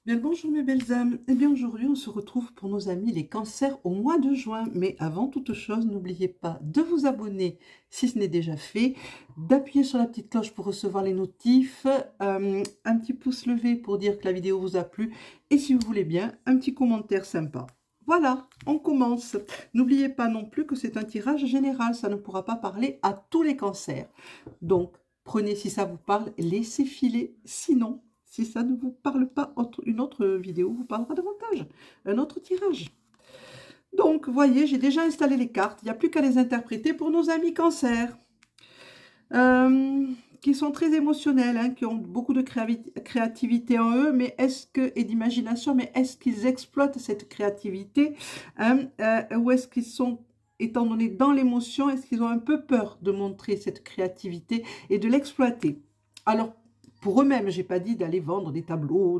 Bien le bonjour mes belles âmes. Eh bien aujourd'hui on se retrouve pour nos amis les cancers au mois de juin. Mais avant toute chose, n'oubliez pas de vous abonner si ce n'est déjà fait, d'appuyer sur la petite cloche pour recevoir les notifs, un petit pouce levé pour dire que la vidéo vous a plu et si vous voulez bien, un petit commentaire sympa. Voilà, on commence. N'oubliez pas non plus que c'est un tirage général, ça ne pourra pas parler à tous les cancers. Donc prenez si ça vous parle, laissez filer, sinon si ça ne vous parle pas, une autre vidéo vous parlera davantage, un autre tirage. Donc, voyez, j'ai déjà installé les cartes. Il n'y a plus qu'à les interpréter pour nos amis cancer. Qui sont très émotionnels, hein, qui ont beaucoup de créativité en eux, mais et d'imagination, mais est-ce qu'ils exploitent cette créativité, hein, ou est-ce qu'ils sont, étant donné dans l'émotion, est-ce qu'ils ont un peu peur de montrer cette créativité et de l'exploiter? Alors, pour eux-mêmes, j'ai pas dit d'aller vendre des tableaux,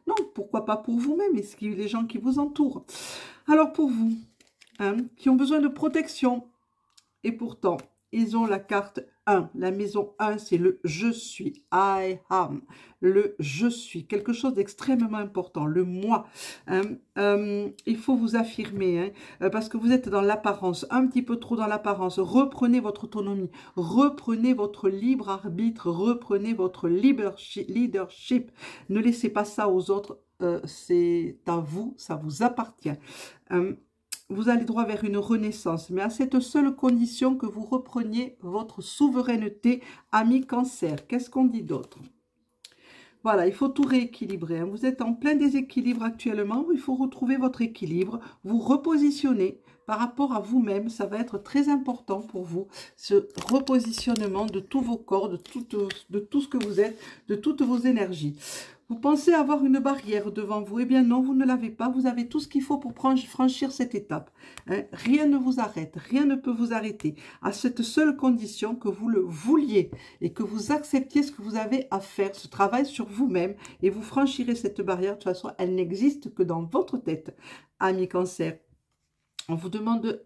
non, pourquoi pas pour vous-même et les gens qui vous entourent. Alors pour vous, hein, qui ont besoin de protection, et pourtant, ils ont la carte 1. La maison 1, c'est le « je suis », I am, le « je suis », quelque chose d'extrêmement important, le « moi ». Il faut vous affirmer, hein, parce que vous êtes dans l'apparence, un petit peu trop dans l'apparence. Reprenez votre autonomie, reprenez votre libre arbitre, reprenez votre leadership. Ne laissez pas ça aux autres, c'est à vous, ça vous appartient. Vous allez droit vers une renaissance, mais à cette seule condition que vous repreniez votre souveraineté, ami cancer. Qu'est-ce qu'on dit d'autre? Voilà, il faut tout rééquilibrer, hein. Vous êtes en plein déséquilibre actuellement, il faut retrouver votre équilibre, vous repositionner par rapport à vous-même. Ça va être très important pour vous, ce repositionnement de tous vos corps, de tout ce que vous êtes, de toutes vos énergies. Vous pensez avoir une barrière devant vous? Eh bien non, vous ne l'avez pas. Vous avez tout ce qu'il faut pour franchir cette étape, hein. Rien ne vous arrête, rien ne peut vous arrêter. À cette seule condition que vous le vouliez et que vous acceptiez ce que vous avez à faire, ce travail sur vous-même, et vous franchirez cette barrière. De toute façon, elle n'existe que dans votre tête, ami cancer. On vous demande...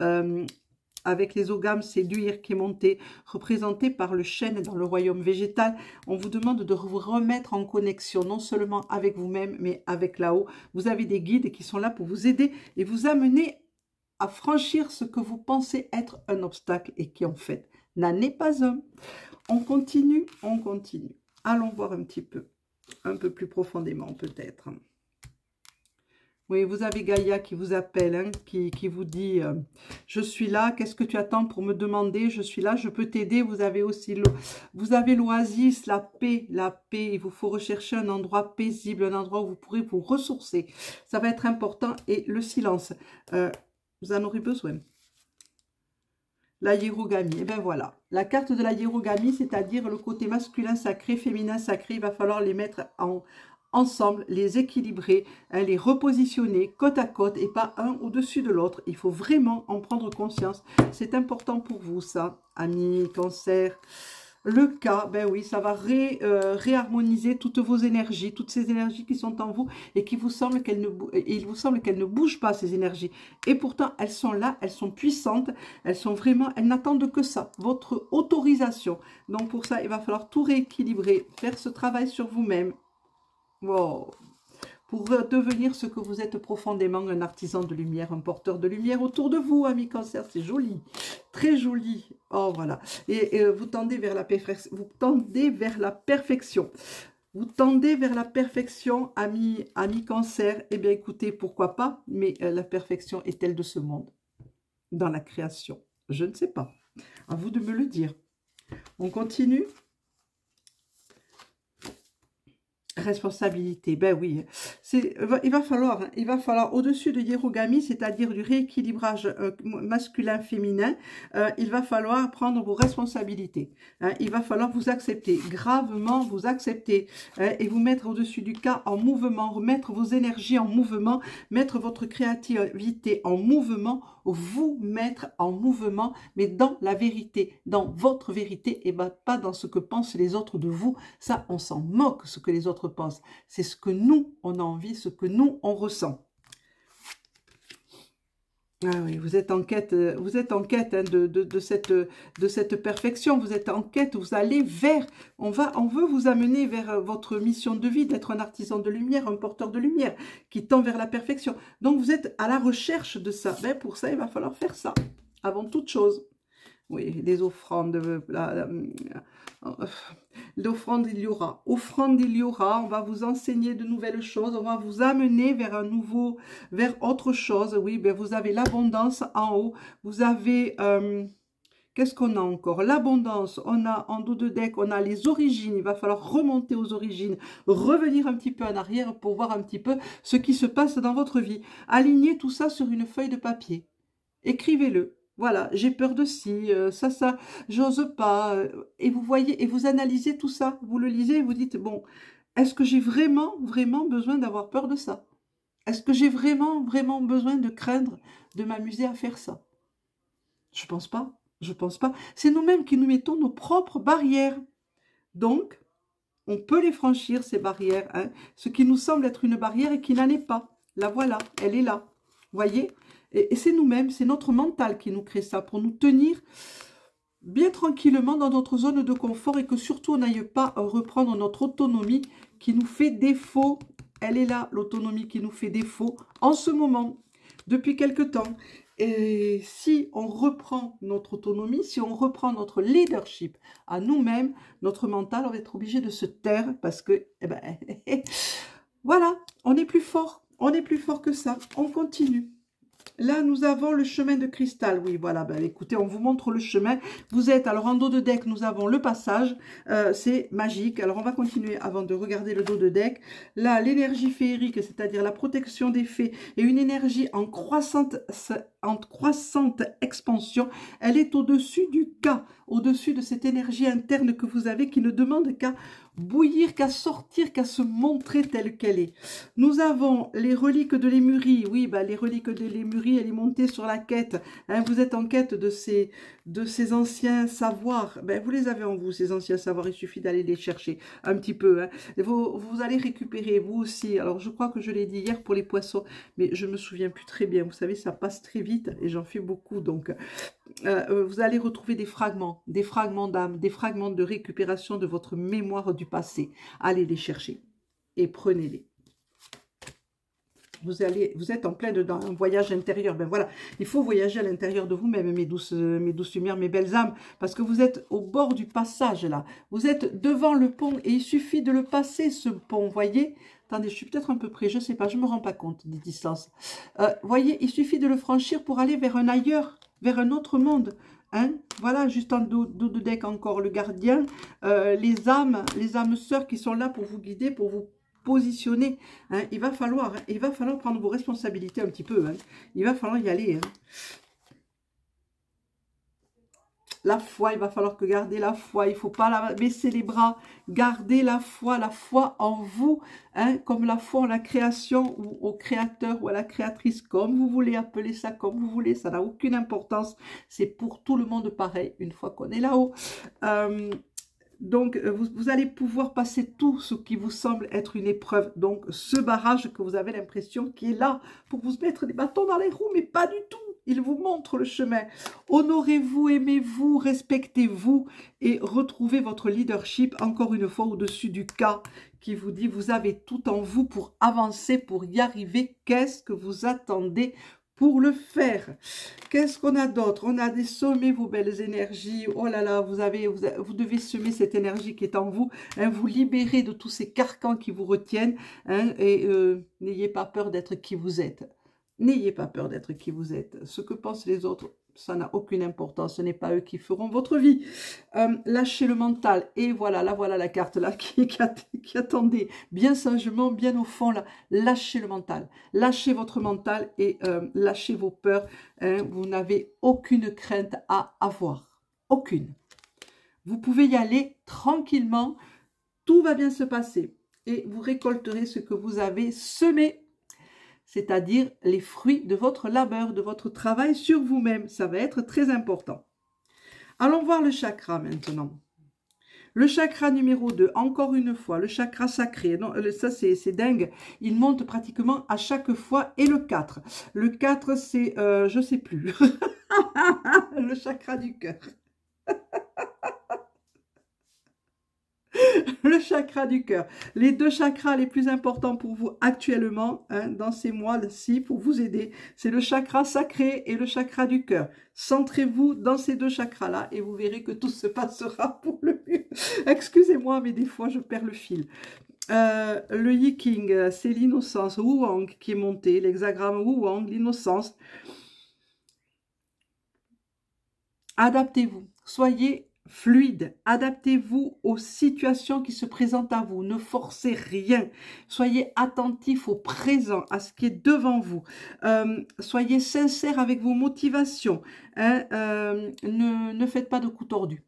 avec les ogames, séduire qui est monté, représenté par le chêne dans le royaume végétal. On vous demande de vous remettre en connexion, non seulement avec vous-même, mais avec là-haut. Vous avez des guides qui sont là pour vous aider et vous amener à franchir ce que vous pensez être un obstacle et qui en fait n'en est pas un. On continue, on continue. Allons voir un petit peu, un peu plus profondément peut-être. Oui, vous avez Gaïa qui vous appelle, hein, qui vous dit je suis là, qu'est-ce que tu attends pour me demander? Je suis là, je peux t'aider. Vous avez aussi l'oasis, la paix, la paix. Il vous faut rechercher un endroit paisible, un endroit où vous pourrez vous ressourcer. Ça va être important. Et le silence, vous en aurez besoin. La hiérogamie, et bien voilà. La carte de la hiérogamie, c'est-à-dire le côté masculin sacré, féminin sacré, il va falloir les mettre ensemble, les équilibrer, hein, les repositionner côte à côte et pas un au-dessus de l'autre. Il faut vraiment en prendre conscience. C'est important pour vous, ça, amis cancer. Le cas, ben oui, ça va réharmoniser toutes vos énergies, toutes ces énergies qui sont en vous et qui vous semble il vous semble qu'elles ne bougent pas, ces énergies. Et pourtant, elles sont là, elles sont puissantes, elles sont vraiment, elles n'attendent que ça, votre autorisation. Donc pour ça, il va falloir tout rééquilibrer, faire ce travail sur vous-même. Wow. Pour devenir ce que vous êtes profondément, un artisan de lumière, un porteur de lumière autour de vous, ami cancer, c'est joli, très joli. Oh voilà, et vous tendez vers la perfection, vous tendez vers la perfection. Vous tendez vers la perfection, ami cancer. Eh bien écoutez, pourquoi pas, mais la perfection est-elle de ce monde? Dans la création, je ne sais pas. À vous de me le dire. On continue. Responsabilité, ben oui, il va falloir au-dessus de hiérogami, c'est-à-dire du rééquilibrage masculin-féminin, il va falloir prendre vos responsabilités, hein, il va falloir vous accepter, gravement vous accepter, hein, et vous mettre au-dessus du cas en mouvement, remettre vos énergies en mouvement, mettre votre créativité en mouvement, vous mettre en mouvement, mais dans la vérité, dans votre vérité, et pas dans ce que pensent les autres de vous. Ça, on s'en moque, ce que les autres pensent. C'est ce que nous, on a envie, ce que nous, on ressent. Ah oui, vous êtes en quête, hein, de cette perfection. Vous êtes en quête, vous allez vers, on veut vous amener vers votre mission de vie, d'être un artisan de lumière, un porteur de lumière, qui tend vers la perfection. Donc vous êtes à la recherche de ça. Ben, pour ça, il va falloir faire ça, avant toute chose. Oui, les offrandes, l'offrande, il y aura. Offrande, il y aura. On va vous enseigner de nouvelles choses. On va vous amener vers un nouveau, vers autre chose. Oui, ben vous avez l'abondance en haut. Vous avez, qu'est-ce qu'on a encore? L'abondance. On a en dos de deck, on a les origines. Il va falloir remonter aux origines, revenir un petit peu en arrière pour voir un petit peu ce qui se passe dans votre vie. Alignez tout ça sur une feuille de papier. Écrivez-le. Voilà, j'ai peur de ci, ça, j'ose pas. Et vous voyez, et vous analysez tout ça. Vous le lisez et vous dites, bon, est-ce que j'ai vraiment, vraiment besoin d'avoir peur de ça? Est-ce que j'ai vraiment, vraiment besoin de craindre de m'amuser à faire ça? Je pense pas. Je pense pas. C'est nous-mêmes qui nous mettons nos propres barrières. Donc, on peut les franchir, ces barrières. Hein. Ce qui nous semble être une barrière et qui n'en est pas. La voilà, elle est là. Vous voyez? Et c'est nous-mêmes, c'est notre mental qui nous crée ça, pour nous tenir bien tranquillement dans notre zone de confort et que surtout on n'aille pas reprendre notre autonomie qui nous fait défaut. Elle est là, l'autonomie qui nous fait défaut en ce moment, depuis quelque temps. Et si on reprend notre autonomie, si on reprend notre leadership à nous-mêmes, notre mental, on va être obligé de se taire parce que, eh ben, voilà, on est plus fort. On est plus fort que ça. On continue. Là, nous avons le chemin de cristal. Oui, voilà, ben, écoutez, on vous montre le chemin. Vous êtes, alors en dos de deck, nous avons le passage. C'est magique. Alors, on va continuer avant de regarder le dos de deck. Là, l'énergie féerique, c'est-à-dire la protection des fées, et une énergie en croissante expansion. Elle est au-dessus du cas, au-dessus de cette énergie interne que vous avez qui ne demande qu'à bouillir, qu'à sortir, qu'à se montrer telle qu'elle est. Nous avons les reliques de Lémurie. Oui, bah, les reliques de Lémurie, elle est montée sur la quête. Hein, vous êtes en quête de ces anciens savoirs. Ben, vous les avez en vous, ces anciens savoirs. Il suffit d'aller les chercher un petit peu. Hein. Vous allez récupérer, vous aussi. Alors, je crois que je l'ai dit hier pour les poissons, mais je me souviens plus très bien. Vous savez, ça passe très vite et j'en fais beaucoup. Donc, vous allez retrouver des fragments d'âme, des fragments de récupération de votre mémoire du passé. Allez les chercher et prenez-les. Vous êtes en plein dans un voyage intérieur. Ben voilà, il faut voyager à l'intérieur de vous-même, mes douces lumières, mes belles âmes, parce que vous êtes au bord du passage là. Vous êtes devant le pont et il suffit de le passer, ce pont, voyez. Attendez, je suis peut-être un peu près, je sais pas, je me rends pas compte des distances. Voyez, il suffit de le franchir pour aller vers un ailleurs, vers un autre monde. Hein, voilà, juste en dos de deck encore le gardien, les âmes sœurs qui sont là pour vous guider, pour vous positionner. Hein, il va falloir prendre vos responsabilités un petit peu. Hein, il va falloir y aller. Hein. La foi, il va falloir que garder la foi. Il ne faut pas baisser les bras. Gardez la foi en vous, hein, comme la foi en la création ou au créateur ou à la créatrice, comme vous voulez appeler ça, comme vous voulez. Ça n'a aucune importance. C'est pour tout le monde pareil, une fois qu'on est là-haut. Donc, vous allez pouvoir passer tout ce qui vous semble être une épreuve. Donc, ce barrage que vous avez l'impression qui est là pour vous mettre des bâtons dans les roues, mais pas du tout. Il vous montre le chemin. Honorez-vous, aimez-vous, respectez-vous et retrouvez votre leadership, encore une fois, au-dessus du cas qui vous dit, vous avez tout en vous pour avancer, pour y arriver. Qu'est-ce que vous attendez pour le faire? Qu'est-ce qu'on a d'autre? On a des sommets, vos belles énergies. Oh là là, vous devez semer cette énergie qui est en vous. Hein, vous libérer de tous ces carcans qui vous retiennent. Hein, et n'ayez pas peur d'être qui vous êtes. N'ayez pas peur d'être qui vous êtes. Ce que pensent les autres, ça n'a aucune importance. Ce n'est pas eux qui feront votre vie. Lâchez le mental. Et voilà la carte là qui attendait bien sagement, bien au fond là. Lâchez le mental. Lâchez votre mental et lâchez vos peurs. Hein. Vous n'avez aucune crainte à avoir. Aucune. Vous pouvez y aller tranquillement. Tout va bien se passer. Et vous récolterez ce que vous avez semé. C'est-à-dire les fruits de votre labeur, de votre travail sur vous-même. Ça va être très important. Allons voir le chakra maintenant. Le chakra numéro 2, encore une fois, le chakra sacré. Non, ça, c'est dingue. Il monte pratiquement à chaque fois. Et le 4. Le 4, c'est, je sais plus. Le chakra du cœur. Le chakra du cœur. Les deux chakras les plus importants pour vous actuellement, hein, dans ces mois-ci, pour vous aider, c'est le chakra sacré et le chakra du cœur. Centrez-vous dans ces deux chakras-là et vous verrez que tout se passera pour le mieux. Excusez-moi, mais des fois, je perds le fil. Le Yi-King, c'est l'innocence. Wu-Wang qui est monté, l'hexagramme Wu-Wang, l'innocence. Adaptez-vous, soyez fluide, adaptez-vous aux situations qui se présentent à vous, ne forcez rien, soyez attentif au présent, à ce qui est devant vous, soyez sincère avec vos motivations, hein, ne faites pas de coups tordus.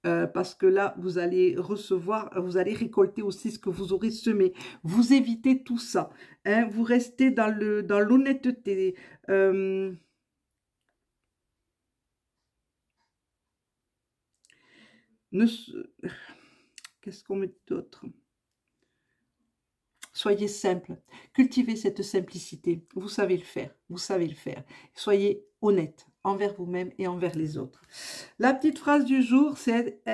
Parce que là, vous allez recevoir, vous allez récolter aussi ce que vous aurez semé. Vous évitez tout ça. Hein, vous restez dans l'honnêteté. Qu'est-ce qu'on met d'autre? Soyez simple. Cultivez cette simplicité. Vous savez le faire. Vous savez le faire. Soyez honnête envers vous-même et envers les autres. La petite phrase du jour, c'est «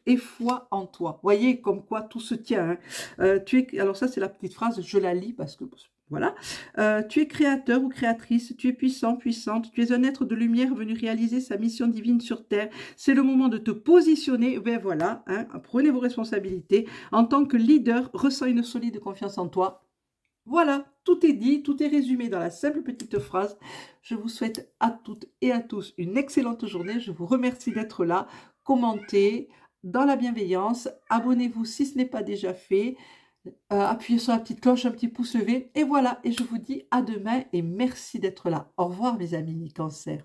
Aie foi en toi ». Voyez comme quoi tout se tient. Hein. Alors ça, c'est la petite phrase, je la lis parce que... Voilà. Tu es créateur ou créatrice, tu es puissant, puissante, tu es un être de lumière venu réaliser sa mission divine sur Terre. C'est le moment de te positionner. Ben voilà, hein, prenez vos responsabilités. En tant que leader, ressens une solide confiance en toi. Voilà, tout est dit, tout est résumé dans la simple petite phrase. Je vous souhaite à toutes et à tous une excellente journée. Je vous remercie d'être là. Commentez dans la bienveillance. Abonnez-vous si ce n'est pas déjà fait. Appuyez sur la petite cloche, un petit pouce levé. Et voilà, et je vous dis à demain et merci d'être là. Au revoir mes amis Cancer.